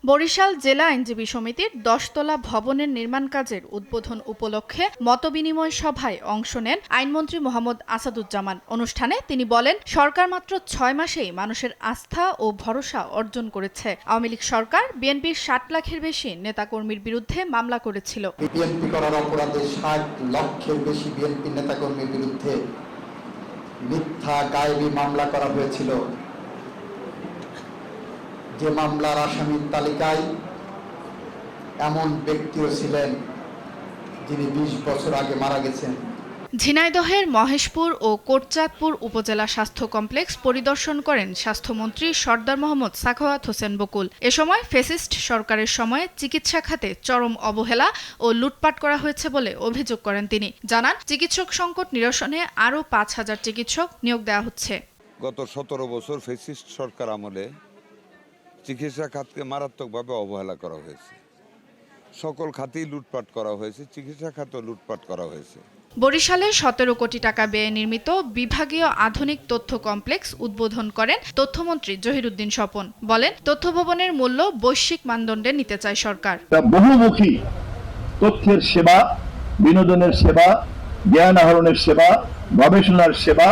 বরিশাল জেলা আইনজীবী সমিতির 10 তলা ভবনের নির্মাণ কাজের উদ্বোধন উপলক্ষে মতবিনিময় সভায় অংশ নেন আইনমন্ত্রী মোহাম্মদ আসাদুজ্জামান। অনুষ্ঠানে তিনি বলেন, সরকার মাত্র 6 মাসেই মানুষের আস্থা ও ভরসা অর্জন করেছে। আওয়ামী লীগ সরকার বিএনপির 60 লাখের বেশি নেতাকর্মীর বিরুদ্ধে মামলা করেছিল। বিএনপি করার অপরাধে 60 লক্ষের বেশি বিএনপি নেতাকর্মীর বিরুদ্ধে মিথ্যা গায়েবী মামলা করা হয়েছিল। যে মামলার আসামির তালিকায় এমন ব্যক্তিও ছিলেন যিনি 20 বছর আগে মারা গেছেন। ঝিনাইদহের মহেশপুর ও কোটচাঁদপুর উপজেলা স্বাস্থ্য কমপ্লেক্স পরিদর্শন করেন স্বাস্থ্যমন্ত্রী সরদার মোহাম্মদ সাখাওয়াত হোসেন বকুল। এ সময় ফ্যাসিস্ট সরকারের সময়ে চিকিৎসা খাতে চরম অবহেলা ও লুটপাট করা হয়েছে বলে অভিযোগ করেন তিনি। জানান, চিকিৎসক সংকট নিরসনে আরও 5000 চিকিৎসক নিয়োগ দেওয়া হচ্ছে। গত 17 বছর ফ্যাসিস্ট সরকার আমলে চিকিৎসা খাতকে মারাত্মকভাবে অবহেলা করা হয়েছে। সকল খাতেই লুটপাট করা হয়েছে, চিকিৎসা খাতেও লুটপাট করা হয়েছে। বরিশালে 17 কোটি টাকা ব্যয়ে নির্মিত বিভাগীয় আধুনিক তথ্য কমপ্লেক্স উদ্বোধন করেন তথ্যমন্ত্রী জহিরুদ্দিন স্বপন। বলেন, তথ্য ভবনের মূল্য বৈশ্বিক মানদণ্ডে নিতে চায় সরকার। বহুমুখী তথ্যের সেবা, বিনোদনের সেবা, জ্ঞান আহরণের সেবা, গবেষণার সেবা,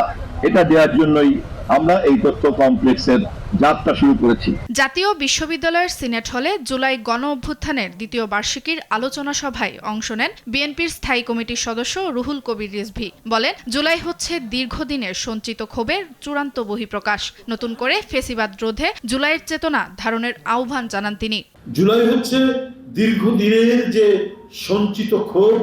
এটা দেওয়ার জন্যই আমরা এই তথ্য কমপ্লেক্সের যাত্রা শুরু করেছি। জাতীয় বিশ্ববিদ্যালয়ের সিনেট হলে জুলাই গণ অভ্যুত্থানের দ্বিতীয় বার্ষিকীর আলোচনা সভায় অংশ নেন বিএনপির স্থায়ী কমিটির সদস্য রুহুল কবির রিজভী। বলেন, জুলাই হচ্ছে দীর্ঘদিনের সঞ্চিত ক্ষোভের চূড়ান্ত বহিঃপ্রকাশ। নতুন করে ফ্যাসিবাদ রোধে জুলাইয়ের চেতনা ধারণের আহ্বান জানান তিনি। জুলাই হচ্ছে দীর্ঘদিনের যে সঞ্চিত ক্ষোভ,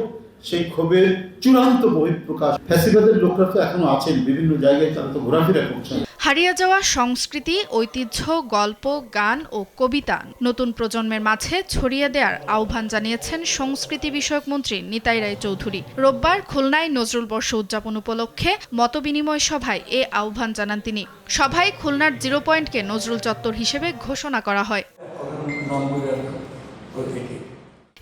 সেই ক্ষোভের চূড়ান্ত বহিঃপ্রকাশ। ফ্যাসিবাদের লোকরা তো এখনো আছেন বিভিন্ন জায়গায়, তারা তো ঘোরাফেরা করছেন। হারিয়ে যাওয়া সংস্কৃতি, ঐতিহ্য, গল্প, গান ও কবিতা নতুন প্রজন্মের মাঝে ছড়িয়ে দেওয়ার আহ্বান জানিয়েছেন সংস্কৃতি বিষয়ক মন্ত্রী নিতাই রায় চৌধুরী। রোববার খুলনায় নজরুল বর্ষ উদযাপন উপলক্ষে মতবিনিময় সভায় এ আহ্বান জানান তিনি। সভায় খুলনার 0 পয়েন্টকে নজরুল চত্বর হিসেবে ঘোষণা করা হয়।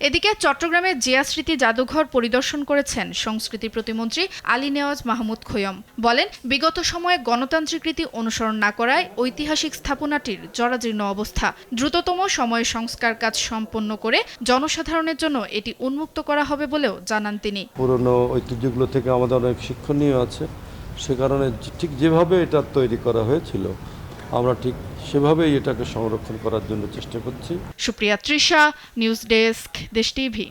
এদিকে চট্টগ্রামের জিয়া স্মৃতি জাদুঘর পরিদর্শন করেছেন সংস্কৃতি প্রতিমন্ত্রী আলী নেওয়াজ মাহমুদ খৈয়ম। বলেন, বিগত সময়ে গণতান্ত্রিক রীতি অনুসরণ না করায় ঐতিহাসিক স্থাপনাটির জরাজীর্ণ অবস্থা। দ্রুততম সময়ে সংস্কার কাজ সম্পন্ন করে জনসাধারণের জন্য এটি উন্মুক্ত করা হবে বলেও জানান তিনি। পুরনো ঐতিহ্যগুলো থেকে আমাদের অনেক শিক্ষণীয় আছে, সে কারণে ঠিক যেভাবে এটা তৈরি করা হয়েছিল আমরা ঠিক সেভাবেই এটাকে সংরক্ষণ করার জন্য চেষ্টা করছি। সুপ্রিয়া তৃষা, নিউজ ডেস্ক, দেশ টিভি।